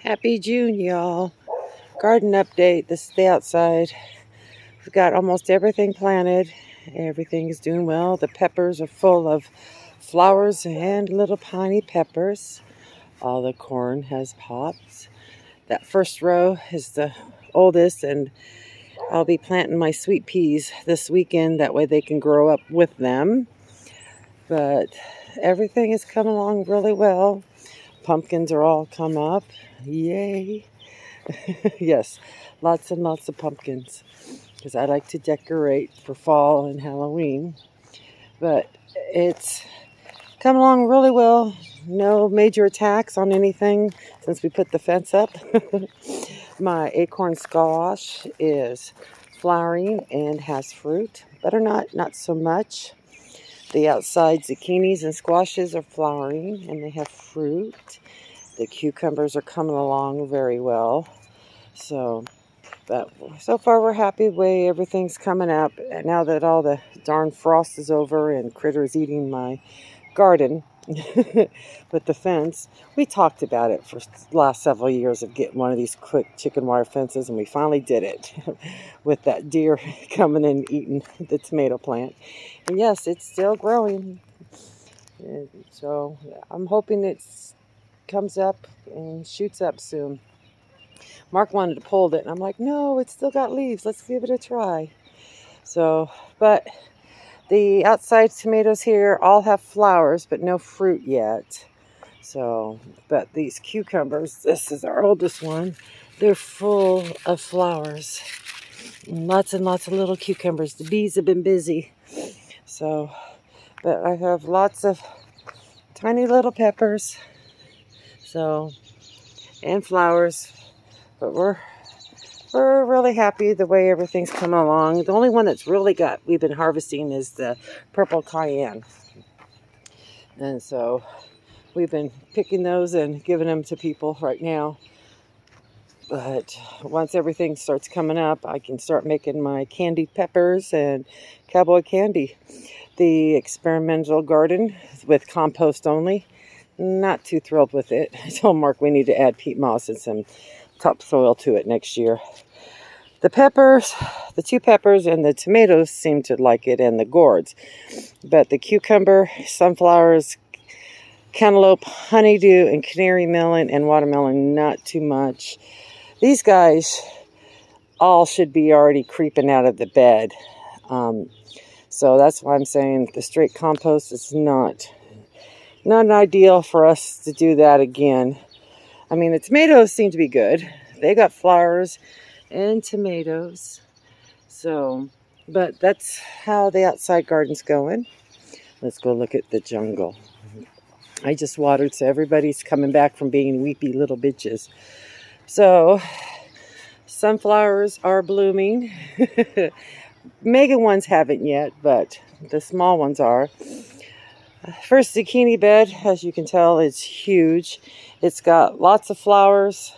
Happy June, y'all. Garden update. This is the outside. We've got almost everything planted. Everything is doing well. The peppers are full of flowers and little piney peppers. All the corn has popped. That first row is the oldest, and I'll be planting my sweet peas this weekend. That way they can grow up with them. But everything is coming along really well. Pumpkins are all come up. Yay. Yes, lots and lots of pumpkins because I like to decorate for fall and Halloween. But it's come along really well. No major attacks on anything since we put the fence up. My acorn squash is flowering and has fruit. Butternut, not so much. The outside zucchinis and squashes are flowering and they have fruit. The cucumbers are coming along very well. But so far we're happy the way everything's coming up. And now that all the darn frost is over and critters eating my garden with the fence, we talked about it for the last several years of getting one of these quick chicken wire fences, and we finally did it with that deer coming and eating the tomato plant. And yes, it's still growing. And so I'm hoping it comes up and shoots up soon. Mark wanted to pull it, and I'm like, no, it's still got leaves. Let's give it a try. But the outside tomatoes here all have flowers, but no fruit yet. But these cucumbers, this is our oldest one, they're full of flowers. Lots and lots of little cucumbers. The bees have been busy. But I have lots of tiny little peppers, and flowers. But we're really happy the way everything's coming along. The only one that's really we've been harvesting is the purple cayenne. And so we've been picking those and giving them to people right now. But once everything starts coming up, I can start making my candied peppers and cowboy candy. The experimental garden with compost only. Not too thrilled with it. I told Mark we need to add peat moss and some topsoil to it next year. The peppers, the two peppers and the tomatoes seem to like it, and the gourds. But the cucumber, sunflowers, cantaloupe, honeydew, and canary melon and watermelon, not too much. These guys all should be already creeping out of the bed. So that's why I'm saying the straight compost is not an ideal for us to do that again. I mean, the tomatoes seem to be good. They got flowers and tomatoes. But that's how the outside garden's going. Let's go look at the jungle. I just watered, so everybody's coming back from being weepy little bitches. So, sunflowers are blooming. Mega ones haven't yet, but the small ones are. First zucchini bed, as you can tell, is huge. It's got lots of flowers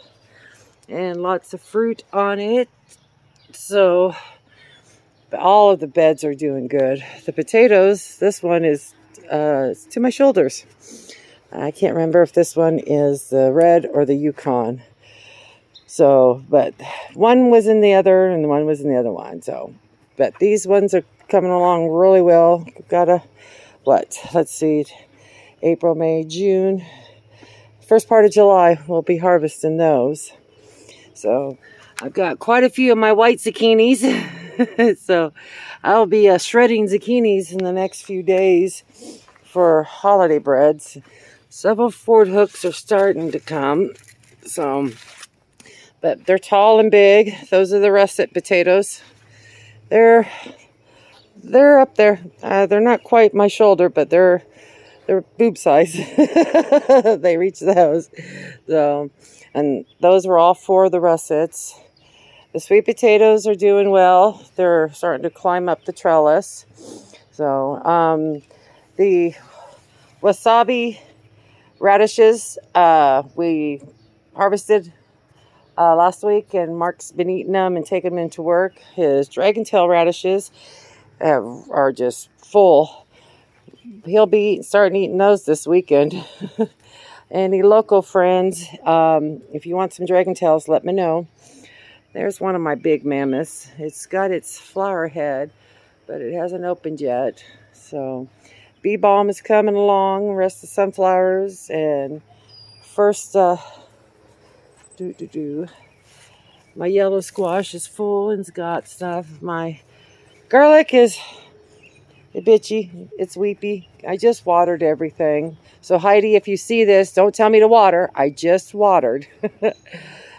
and lots of fruit on it. So all of the beds are doing good. The potatoes, this one is to my shoulders. I can't remember if this one is the red or the Yukon. But one was in the other and one was in the other one. But these ones are coming along really well. Got let's see, April, May, June. First part of July, we'll be harvesting those. So I've got quite a few of my white zucchinis. So I'll be shredding zucchinis in the next few days for holiday breads. Several Ford hooks are starting to come. But they're tall and big. Those are the russet potatoes. They're up there. They're not quite my shoulder, but they're boob size. They reach those. And those were all four of the russets. The sweet potatoes are doing well. They're starting to climb up the trellis. The wasabi radishes we harvested last week, and Mark's been eating them and taking them into work. His dragon tail radishes are just full. He'll be starting eating those this weekend. Any local friends, if you want some dragon tails, let me know. There's one of my big mammoths. It's got its flower head, but it hasn't opened yet. So bee balm is coming along, rest of sunflowers, and first my yellow squash is full and's got stuff. My garlic is bitchy, it's weepy. I just watered everything. So Heidi, if you see this, don't tell me to water. I just watered.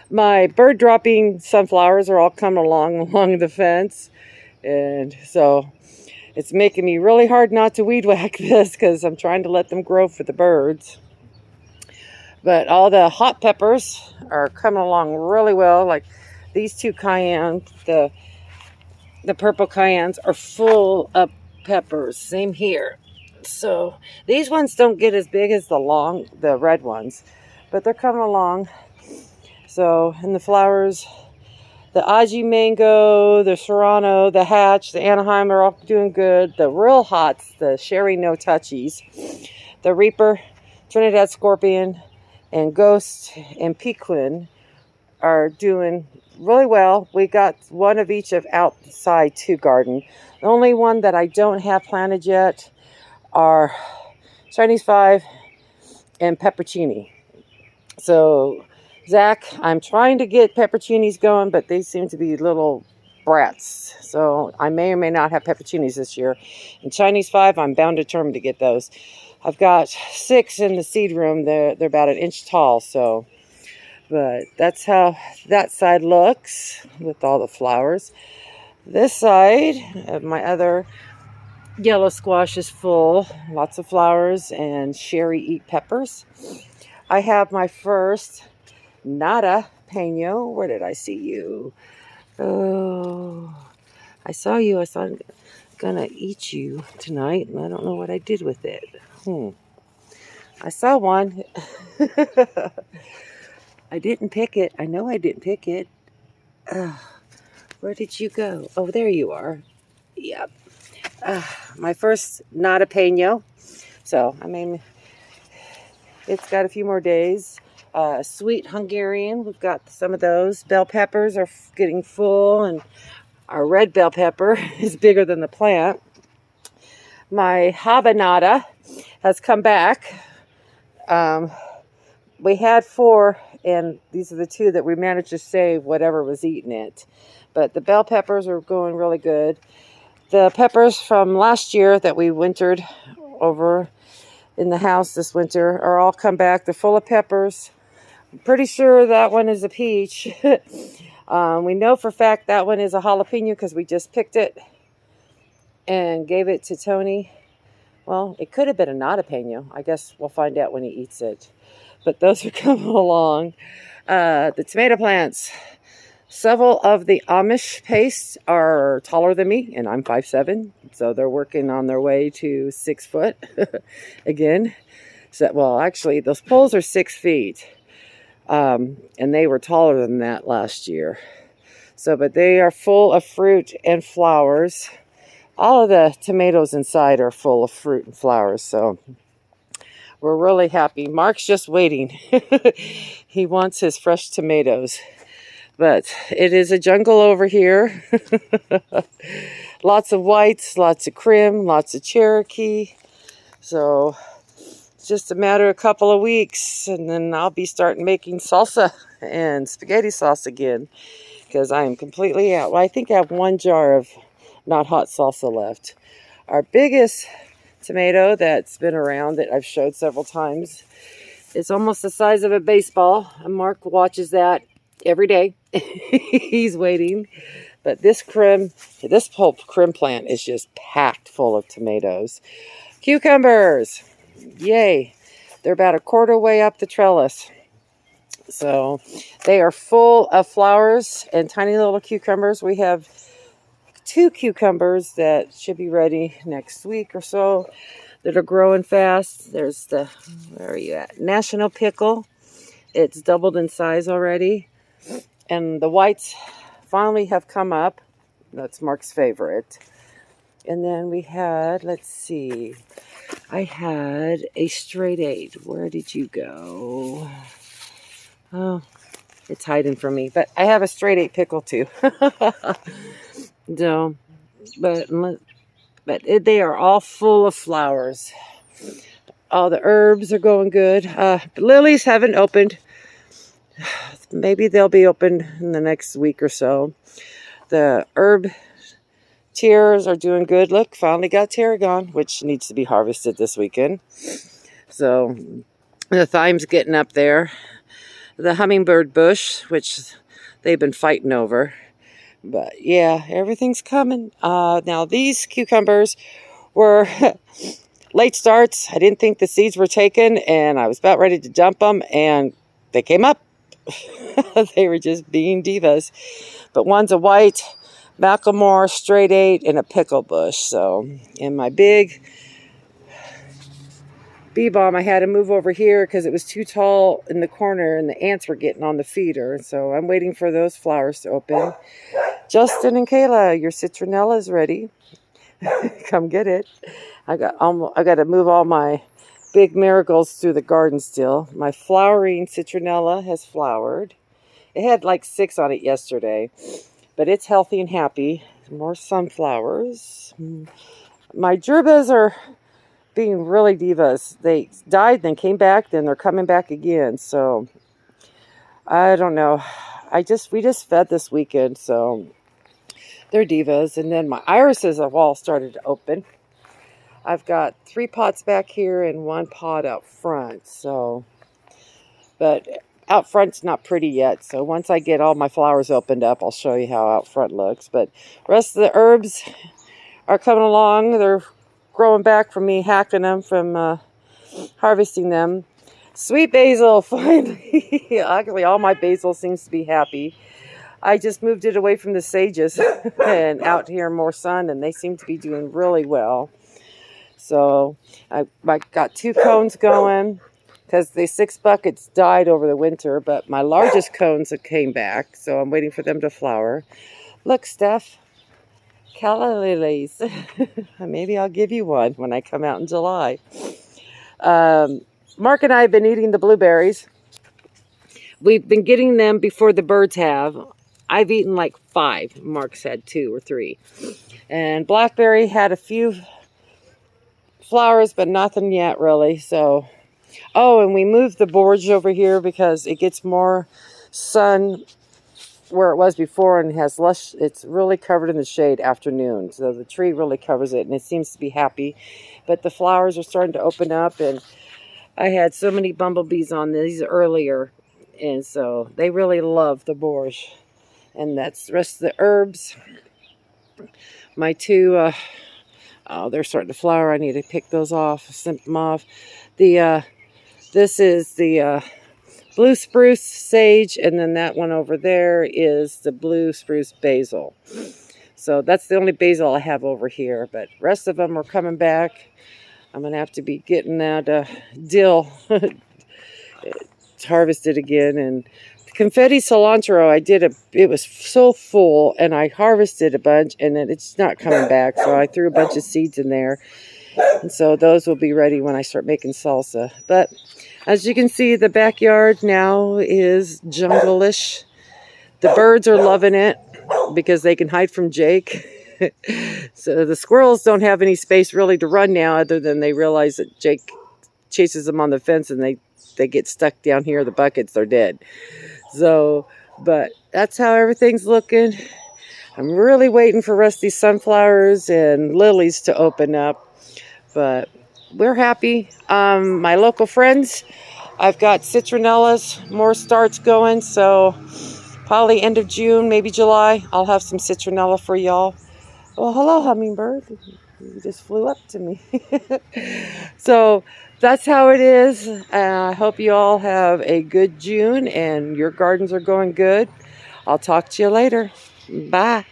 My bird dropping sunflowers are all coming along the fence. And so it's making me really hard not to weed whack this because I'm trying to let them grow for the birds. But all the hot peppers are coming along really well. Like these two cayenne, the purple cayennes are full of peppers. Same here. So these ones don't get as big as the red ones, but they're coming along. So, and the flowers, the Aji mango, the Serrano, the Hatch, the Anaheim are all doing good. The real hots, the Sherry No Touchies, the Reaper, Trinidad Scorpion, and Ghost and Pequin are doing really well. We got one of each of outside 2 garden. The only one that I don't have planted yet are Chinese 5 and peppercini. So Zach, I'm trying to get peppercinis going, but they seem to be little brats. So I may or may not have peppercinis this year. And Chinese 5, I'm bound determined to get those. I've got 6 in the seed room. They're about an inch tall. So, but that's how that side looks with all the flowers. This side of my other yellow squash is full, lots of flowers and Sherry eat peppers. I have my first Nada Peno. Where did I see you? Oh, I saw you. I thought I'm gonna eat you tonight, and I don't know what I did with it. I saw one. I didn't pick it. I know I didn't pick it. Where did you go? Oh, there you are. Yep. My first Nada Peno. So, I mean, it's got a few more days. Sweet Hungarian, we've got some of those. Bell peppers are getting full, and our red bell pepper is bigger than the plant. My habanada has come back. We had 4, and these are the 2 that we managed to save whatever was eating it. But the bell peppers are going really good. The peppers from last year that we wintered over in the house this winter are all come back. They're full of peppers. I'm pretty sure that one is a peach. We know for a fact that one is a jalapeno because we just picked it and gave it to Tony. Well, it could have been a jalapeno. I guess we'll find out when he eats it. But those are coming along. The tomato plants. Several of the Amish pastes are taller than me, and I'm 5'7", so they're working on their way to 6 foot again. So, well, actually, those poles are 6 feet, and they were taller than that last year. So, but they are full of fruit and flowers. All of the tomatoes inside are full of fruit and flowers, so we're really happy. Mark's just waiting. He wants his fresh tomatoes. But it is a jungle over here. Lots of whites, lots of crim, lots of Cherokee. So it's just a matter of a couple of weeks, and then I'll be starting making salsa and spaghetti sauce again, because I am completely out. Well, I think I have 1 jar of not hot salsa left. Our biggest tomato that's been around that I've showed several times, it's almost the size of a baseball. And Mark watches that every day. He's waiting. But this whole crim plant is just packed full of tomatoes. Cucumbers. Yay. They're about a quarter way up the trellis. So they are full of flowers and tiny little cucumbers. We have 2 cucumbers that should be ready next week or so that are growing fast. There's the, where are you at? National Pickle. It's doubled in size already. And the whites finally have come up. That's Mark's favorite. And then we had, let's see, I had a straight 8. Where did you go? Oh, it's hiding from me. But I have a straight 8 pickle too. So, but they are all full of flowers. All the herbs are going good. The lilies haven't opened. Maybe they'll be open in the next week or so. The herb tears are doing good. Look, finally got tarragon, which needs to be harvested this weekend. So the thyme's getting up there. The hummingbird bush, which they've been fighting over. But yeah, everything's coming. Now these cucumbers were late starts. I didn't think the seeds were taken, and I was about ready to dump them, and they came up. They were just being divas. But one's a white Macklemore straight 8 and a pickle bush. So in my big bee balm, I had to move over here because it was too tall in the corner and the ants were getting on the feeder. So I'm waiting for those flowers to open. Justin and Kayla, your citronella is ready. Come get it. I got to move all my big marigolds through the garden still. My flowering citronella has flowered. It had like 6 on it yesterday, but it's healthy and happy. More sunflowers. My gerbas are being really divas. They died, then came back, then they're coming back again. So I don't know. We just fed this weekend, so they're divas. And then my irises have all started to open. I've got 3 pots back here and 1 pot out front. So, but out front's not pretty yet. So once I get all my flowers opened up, I'll show you how out front looks. But the rest of the herbs are coming along. They're growing back from me hacking them from harvesting them. Sweet basil, finally. Actually, all my basil seems to be happy. I just moved it away from the sages and out here more sun, and they seem to be doing really well. So I got 2 cones going because the 6 buckets died over the winter, but my largest cones came back, so I'm waiting for them to flower. Look, Steph. Calla lilies. Maybe I'll give you one when I come out in July. Mark and I have been eating the blueberries. We've been getting them before the birds have. I've eaten like 5. Mark's had 2 or 3. And blackberry had a few flowers, but nothing yet really. So, oh, and we moved the borage over here because it gets more sun where it was before and has lush. It's really covered in the shade afternoon, so the tree really covers it, and it seems to be happy. But the flowers are starting to open up, and I had so many bumblebees on these earlier, and so they really love the borage. And that's the rest of the herbs. My 2 oh, they're starting to flower. I need to pick those off, snip them off. This is the blue spruce sage, and then that one over there is the blue spruce basil. So that's the only basil I have over here, but rest of them are coming back. I'm going to have to be getting that dill harvested again. And confetti cilantro, it was so full, and I harvested a bunch, and then it's not coming back, so I threw a bunch of seeds in there. And so those will be ready when I start making salsa. But as you can see, the backyard now is jungle-ish. The birds are loving it because they can hide from Jake. So the squirrels don't have any space really to run now, other than they realize that Jake chases them on the fence and they get stuck down here. The buckets are dead. So, but that's how everything's looking. I'm really waiting for Rusty sunflowers and lilies to open up. But we're happy. My local friends, I've got citronellas, more starts going. So probably end of June, maybe July, I'll have some citronella for y'all. Well, hello, hummingbird. You just flew up to me. So that's how it is. I hope you all have a good June and your gardens are going good. I'll talk to you later. Bye.